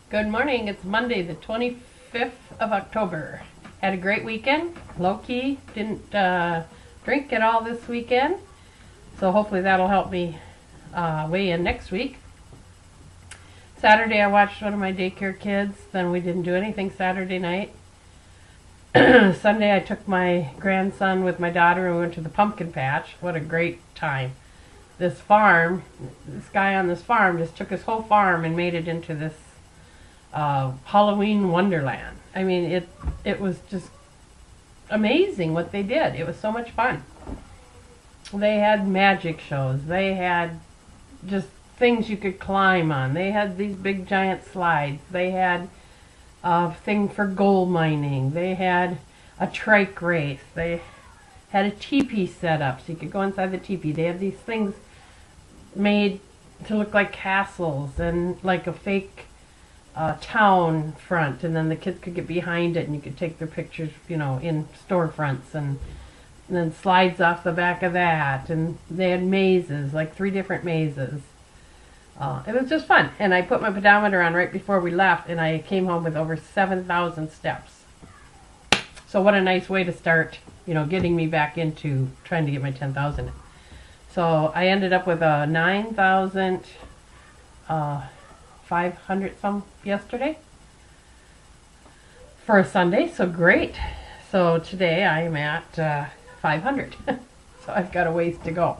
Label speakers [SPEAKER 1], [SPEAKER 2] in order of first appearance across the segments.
[SPEAKER 1] Good morning. It's Monday, the 25th of October. Had a great weekend. Low key. Didn't drink at all this weekend. So hopefully that'll help me weigh in next week. Saturday I watched one of my daycare kids. Then we didn't do anything Saturday night. Sunday I took my grandson with my daughter and we went to the pumpkin patch. What a great time. This guy on this farm just took his whole farm and made it into this Halloween wonderland. I mean, it was just amazing what they did. It was so much fun. They had magic shows. They had just things you could climb on. They had these big giant slides. They had a thing for gold mining. They had a trike race. They had a teepee set up so you could go inside the teepee. They had these things made to look like castles and like a fake town front, and then the kids could get behind it and you could take their pictures, in storefronts, and then slides off the back of that, and they had mazes, like 3 different mazes. It was just fun, and I put my pedometer on right before we left, and I came home with over 7,000 steps. So what a nice way to start, getting me back into trying to get my 10,000. So I ended up with a 9,500 some yesterday for a Sunday, so great. So today I am at 500. So I've got a ways to go.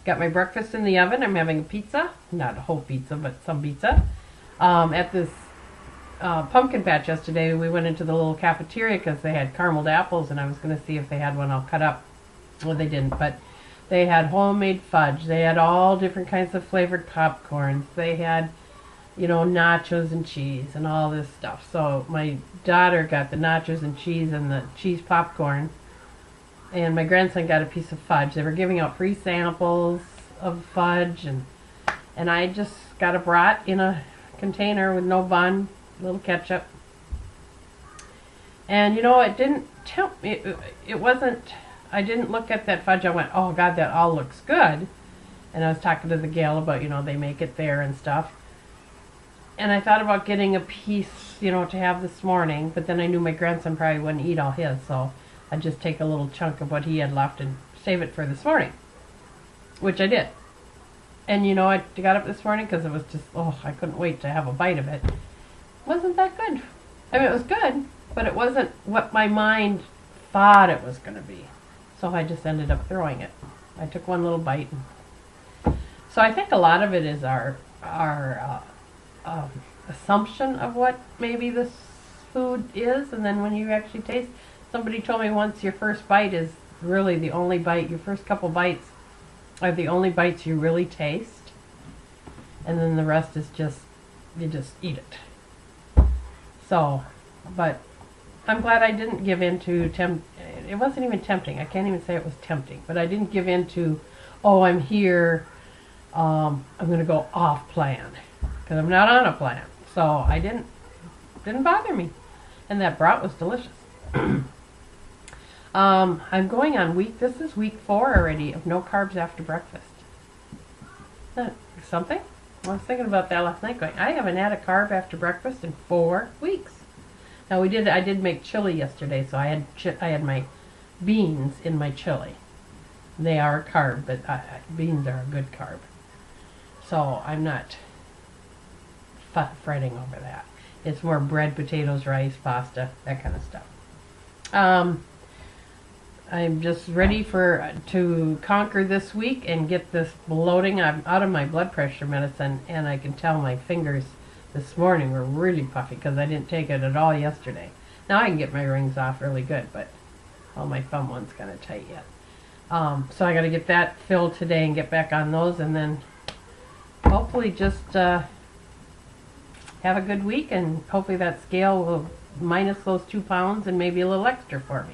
[SPEAKER 1] Got my breakfast in the oven. I'm having a pizza, not a whole pizza, but some pizza. At this pumpkin patch yesterday, we went into the little cafeteria because they had carameled apples, and I was going to see if they had one all cut up. Well, they didn't, but they had homemade fudge. They had all different kinds of flavored popcorns. They had, nachos and cheese and all this stuff. So my daughter got the nachos and cheese and the cheese popcorn, and my grandson got a piece of fudge. They were giving out free samples of fudge, and I just got a brat in a container with no bun, a little ketchup. And it didn't tempt me. It wasn't. I didn't look at that fudge. I went, oh God, that all looks good. And I was talking to the gal about, they make it there and stuff. And I thought about getting a piece, to have this morning. But then I knew my grandson probably wouldn't eat all his, so I'd just take a little chunk of what he had left and save it for this morning, which I did. And I got up this morning because it was just, I couldn't wait to have a bite of it. It wasn't that good. I mean, it was good, but it wasn't what my mind thought it was going to be. So I just ended up throwing it. I took one little bite. So I think a lot of it is our assumption of what maybe this food is, and then when you actually taste. Somebody told me once your first bite is really the only bite. Your first couple bites are the only bites you really taste. And then the rest is you just eat it. So, but I'm glad I didn't give in to it wasn't even tempting. I can't even say it was tempting. But I didn't give in to, I'm here, I'm going to go off plan. Because I'm not on a plan. So I didn't bother me. And that brat was delicious. I'm going on this is week 4 already of no carbs after breakfast. Something? I was thinking about that last night going, I haven't had a carb after breakfast in 4 weeks. Now I did make chili yesterday, so I had my beans in my chili. They are a carb, but beans are a good carb. So I'm not fretting over that. It's more bread, potatoes, rice, pasta, that kind of stuff. I'm just ready to conquer this week and get this bloating. I'm out of my blood pressure medicine, and I can tell my fingers this morning were really puffy because I didn't take it at all yesterday. Now I can get my rings off really good, but my thumb one's kind of tight yet. So I got to get that filled today and get back on those, and then hopefully just have a good week, and hopefully that scale will minus those 2 pounds and maybe a little extra for me.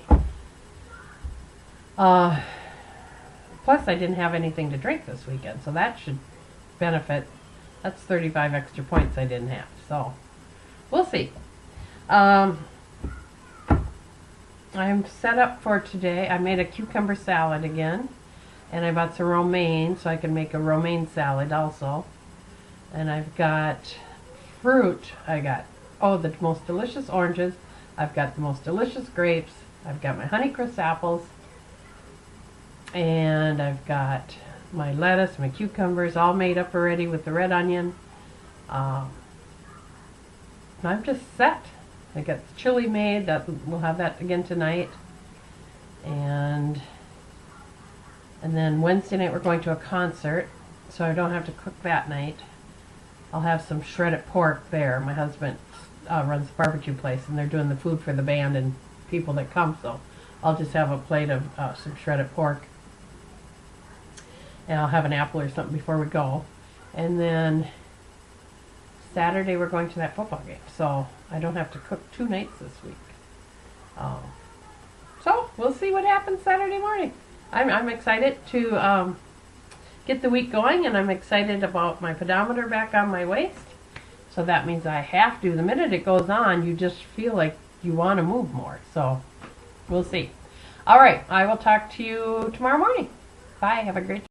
[SPEAKER 1] Plus I didn't have anything to drink this weekend, so that should benefit. That's 35 extra points I didn't have, so we'll see. I'm set up for today. I made a cucumber salad again, and I bought some romaine so I can make a romaine salad also. And I've got fruit, I got, oh, the most delicious oranges. I've got the most delicious grapes. I've got my Honeycrisp apples. And I've got my lettuce, my cucumbers all made up already with the red onion. I'm just set. I got the chili made. We'll have that again tonight. And then Wednesday night we're going to a concert, so I don't have to cook that night. I'll have some shredded pork there. My husband runs a barbecue place, and they're doing the food for the band and people that come, so I'll just have a plate of some shredded pork. And I'll have an apple or something before we go. And then Saturday we're going to that football game, so I don't have to cook 2 nights this week. So we'll see what happens Saturday morning. I'm excited to get the week going, and I'm excited about my pedometer back on my waist. So that means I have to. The minute it goes on, you just feel like you want to move more. So we'll see. All right, I will talk to you tomorrow morning. Bye. Have a great day.